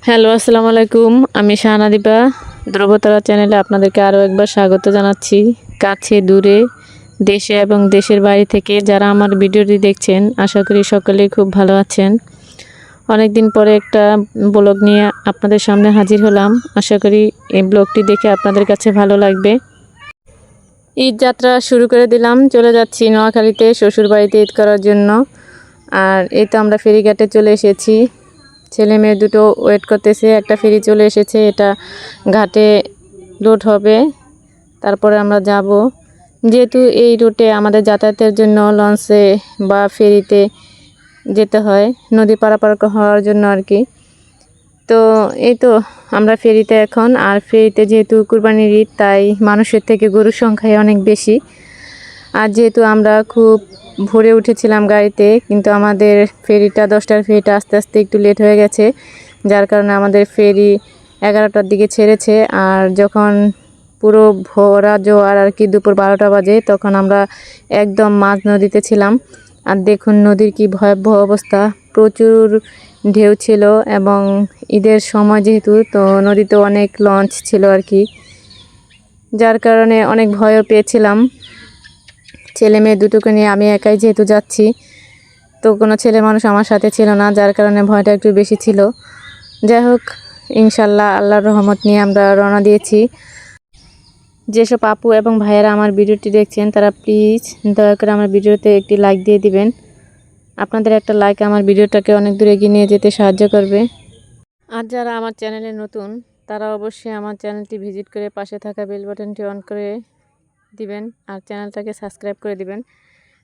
Hello, আসসালামু আলাইকুম। আমি শাহানা দীপা। ধ্রুবতারা চ্যানেলে আপনাদেরকে আরও একবার স্বাগত জানাচ্ছি। কাছে দূরে, দেশে এবং দেশের বাইরে থেকে যারা আমার ভিডিওটি দেখছেন, আশা করি সকলেই খুব ভালো আছেন। অনেক দিন পরে একটা ব্লগ নিয়ে আপনাদের সামনে হাজির হলাম। আশা করি এই ব্লগটি দেখে আপনাদের কাছে ভালো লাগবে। ঈদ যাত্রা শুরু করে দিলাম। চলে যাচ্ছি নোয়াখালীতে শ্বশুরবাড়িতে ঈদ করার জন্য। আর এই তো আমরা ফেরিঘাটে চলে এসেছি। ছেলে মেয়ে দুটো ওয়েট করতেছে। একটা ফেরি চলে এসেছে, এটা ঘাটে লোড হবে, তারপরে আমরা যাব। যেহেতু এই রুটে আমাদের যাতায়াতের জন্য লঞ্চে বা ফেরিতে যেতে হয়, নদী পারাপার হওয়ার জন্য আর কি। তো এই তো আমরা ফেরিতে এখন। আর ফেরিতে যেহেতু কুরবানির ঈদ, তাই মানুষের থেকে গরুর সংখ্যাই অনেক বেশি। আর যেহেতু আমরা খুব ভোরে উঠেছিলাম গাড়িতে, কিন্তু আমাদের ফেরিটা 10টার ফেরিটা আস্তে আস্তে একটু লেট হয়ে গেছে, যার কারণে আমাদের ফেরি 11টার দিকে ছেড়েছে। আর যখন পুরো ভরা জোয়ার আর কি দুপুর 12টা বাজে, তখন আমরা একদম মাঝ নদীতে ছিলাম। আর দেখুন নদীর কি ভয়াবহ অবস্থা, প্রচুর ঢেউ ছিল। এবং ঈদের সময় যেহেতু, তো নদীতে অনেক লঞ্চ ছিল আর কি, যার কারণে অনেক ভয়ও পেয়েছিলাম। ছেলে মেয়ে দুটোকে নিয়ে আমি একাই যেহেতু যাচ্ছি, তো কোনো ছেলে মানুষ আমার সাথে ছিল না, যার কারণে ভয়টা একটু বেশি ছিল। যাই হোক, ইনশাল্লাহ আল্লাহর রহমত নিয়ে আমরা রওনা দিয়েছি। যেসব আপু এবং ভাইয়েরা আমার ভিডিওটি দেখছেন, তারা প্লিজ দয়া করে আমার ভিডিওতে একটি লাইক দিয়ে দিবেন। আপনাদের একটা লাইক আমার ভিডিওটাকে অনেক দূরে এগিয়ে নিয়ে যেতে সাহায্য করবে। আর যারা আমার চ্যানেলে নতুন, তারা অবশ্যই আমার চ্যানেলটি ভিজিট করে পাশে থাকা বেল বাটনটি অন করে দিবেন আর চ্যানেলটাকে সাবস্ক্রাইব করে দিবেন,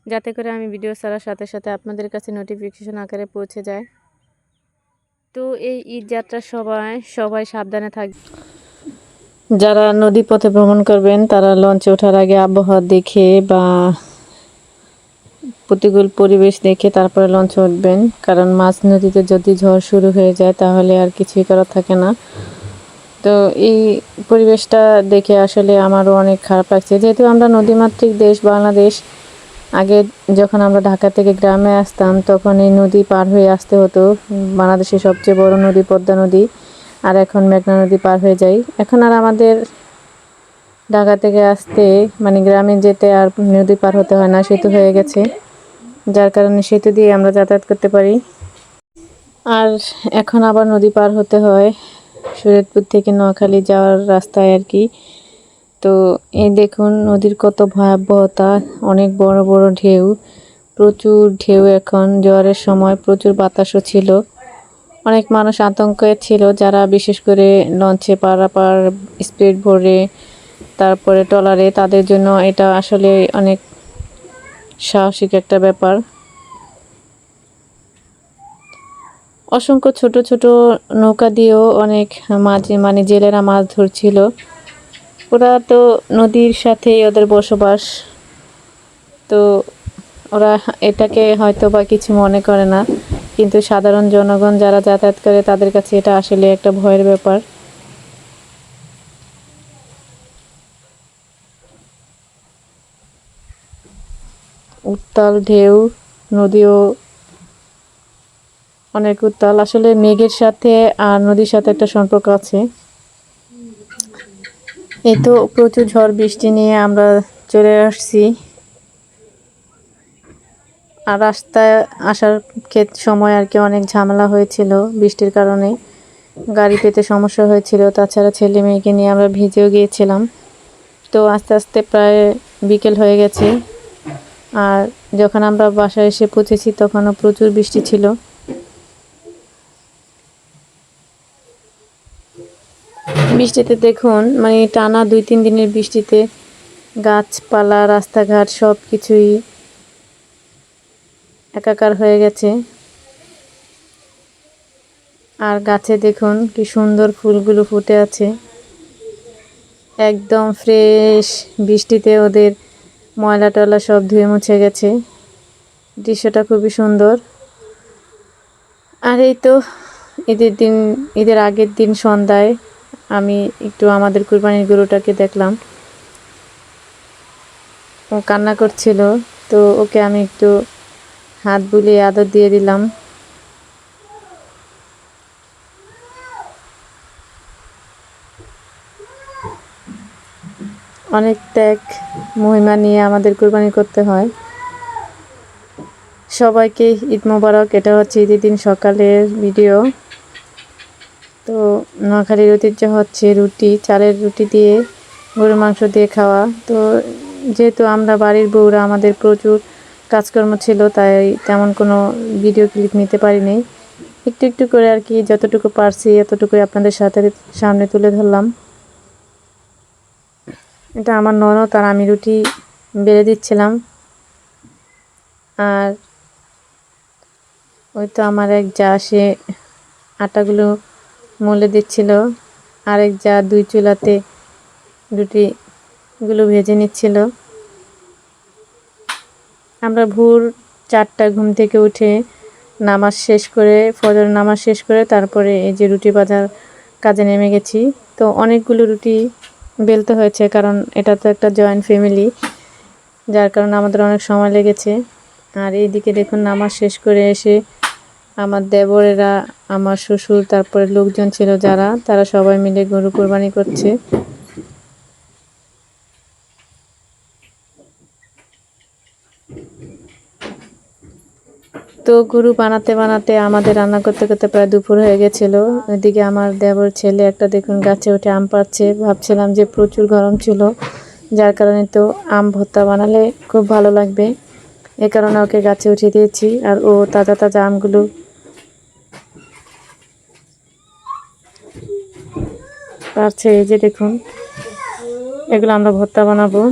যাতে করে আমি ভিডিও ছাড়ার সাথে সাথে আপনাদের কাছে নোটিফিকেশন আকারে পৌঁছে যায়। তো এই ঈদ যাত্রার সবাই সাবধানে থাকবে। যারা নদী পথে ভ্রমণ করবেন, তারা লঞ্চে ওঠার আগে আবহাওয়া দেখে বা প্রতিকূল পরিবেশ দেখে তারপরে লঞ্চে উঠবেন, কারণ মাঝ নদীতে যদি ঝড় শুরু হয়ে যায় তাহলে আর কিছুই করার থাকে না। তো এই পরিবেশটা দেখে আসলে আমারও অনেক খারাপ লাগছে। যেহেতু আমরা নদীমাতৃক দেশ বাংলাদেশ, আগে যখন আমরা ঢাকা থেকে গ্রামে আসতাম, তখন এই নদী পার হয়ে আসতে হতো। বাংলাদেশের সবচেয়ে বড় নদী পদ্মা নদী, আর এখন মেঘনা নদী পার হয়ে যাই। এখন আর আমাদের ঢাকা থেকে আসতে, মানে গ্রামে যেতে আর নদী পার হতে হয় না, সেতু হয়ে গেছে, যার কারণে সেতু দিয়ে আমরা যাতায়াত করতে পারি। আর এখন আবার নদী পার হতে হয় শরীয়তপুর থেকে নোয়াখালী যাওয়ার রাস্তায় আর কি। তো এই দেখুন নদীর কত ভয়াবহতা, অনেক বড় বড় ঢেউ, প্রচুর ঢেউ। এখন জোয়ারের সময় প্রচুর বাতাসও ছিল। অনেক মানুষ আতঙ্কে ছিল, যারা বিশেষ করে লঞ্চে পারাপার স্পিড ভরে তারপরে ট্রলারে, তাদের জন্য এটা আসলে অনেক সাহসিক একটা ব্যাপার। অসংখ্য ছোট ছোট নৌকা দিয়েও অনেক মানে জেলেরা মাছ ধরছিল। ওরা তো নদীর সাথে ওদের বসবাস, তো ওরা এটাকে হয়তো বা কিছু মনে করে না, কিন্তু সাধারণ জনগণ যারা যাতায়াত করে তাদের কাছে এটা আসলে একটা ভয়ের ব্যাপার। উত্তাল ঢেউ, নদীও অনেক উত্তাল। আসলে মেঘের সাথে আর নদীর সাথে একটা সম্পর্ক আছে। এই তো প্রচুর ঝড় বৃষ্টি নিয়ে আমরা চলে আসছি। আর রাস্তায় আসার সময় আর কি অনেক ঝামেলা হয়েছিল বৃষ্টির কারণে, গাড়ি পেতে সমস্যা হয়েছিল। তাছাড়া ছেলে মেয়েকে নিয়ে আমরা ভিজেও গিয়েছিলাম। তো আস্তে আস্তে প্রায় বিকেল হয়ে গেছে। আর যখন আমরা বাসায় এসে পৌঁছেছি, তখনও প্রচুর বৃষ্টি ছিল। বৃষ্টিতে দেখুন, মানে টানা 2-3 দিনের বৃষ্টিতে গাছপালা, রাস্তাঘাট সব কিছুই একাকার হয়ে গেছে। আর গাছে দেখুন কি সুন্দর ফুলগুলো ফুটে আছে, একদম ফ্রেশ। বৃষ্টিতে ওদের ময়লা টয়লা সব ধুয়ে মুছে গেছে। দৃশ্যটা খুবই সুন্দর। আর এই তো ঈদের আগের দিন সন্ধ্যায় আমি একটু আমাদের কুরবানির গরুটাকে দেখলাম, ও কান্না করছিল। তো ওকে আমি একটু হাত বুলিয়ে আদর দিয়ে দিলাম। অনেক ত্যাগ মহিমা নিয়ে আমাদের কুরবানি করতে হয়। সবাইকে ঈদ মোবারক। এটা হচ্ছে ঈদের দিন সকালের ভিডিও। তো নোয়াখালীর ঐতিহ্য হচ্ছে রুটি, চালের রুটি দিয়ে গরুর মাংস দিয়ে খাওয়া। তো যেহেতু আমরা বাড়ির বউরা, আমাদের প্রচুর কাজকর্ম ছিল, তাই তেমন কোনো ভিডিও ক্লিপ নিতে পারিনি। একটু একটু করে আর কি, যতটুকু পারছি এতটুকুই আপনাদের সামনে তুলে ধরলাম। এটা আমার ননদ আর আমি রুটি বেলে দিচ্ছিলাম। আর ওই তো আমার এক যা, সে আটাগুলো মলে দিচ্ছিল, আরেক যা দুই চুলাতে রুটিগুলো ভেজে নিচ্ছিল। আমরা ভোর 4টায় ঘুম থেকে উঠে নামাজ শেষ করে, ফজর নামাজ শেষ করে তারপরে এই যে রুটি ভাজার কাজে নেমে গেছি। তো অনেকগুলো রুটি বেলতে হয়েছে, কারণ এটা তো একটা জয়েন্ট ফ্যামিলি, যার কারণে আমাদের অনেক সময় লেগেছে। আর এইদিকে দেখুন, নামাজ শেষ করে এসে আমার দেবরেরা, আমার শ্বশুর, তারপরে লোকজন ছিল যারা, তারা সবাই মিলে গরু কোরবানি করছে। তো গরু বানাতে বানাতে, আমাদের রান্না করতে করতে প্রায় দুপুর হয়ে গেছিলো। ওইদিকে আমার দেবর ছেলে একটা দেখুন গাছে উঠে আম পাড়ছে। ভাবছিলাম যে প্রচুর গরম ছিল, যার কারণে তো আম ভর্তা বানালে খুব ভালো লাগবে, এ কারণে ওকে গাছে উঠিয়ে দিয়েছি। আর ও তাজা তাজা আমগুলো পারছে। এই যে দেখুন, এগুলো আমরা ভর্তা বানাবো।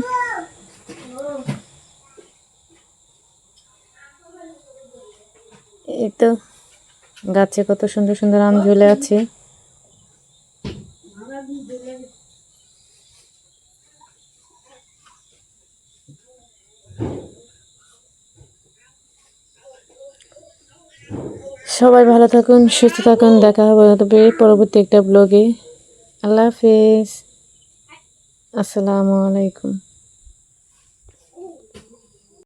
এই তো গাছে কত সুন্দর সুন্দর আম ঝুলে আছে। সবাই ভালো থাকুন, সুস্থ থাকুন। দেখা হবে পরবর্তী একটা ব্লগে। আল্লাহ হাফেজ, আসসালামু আলাইকুম।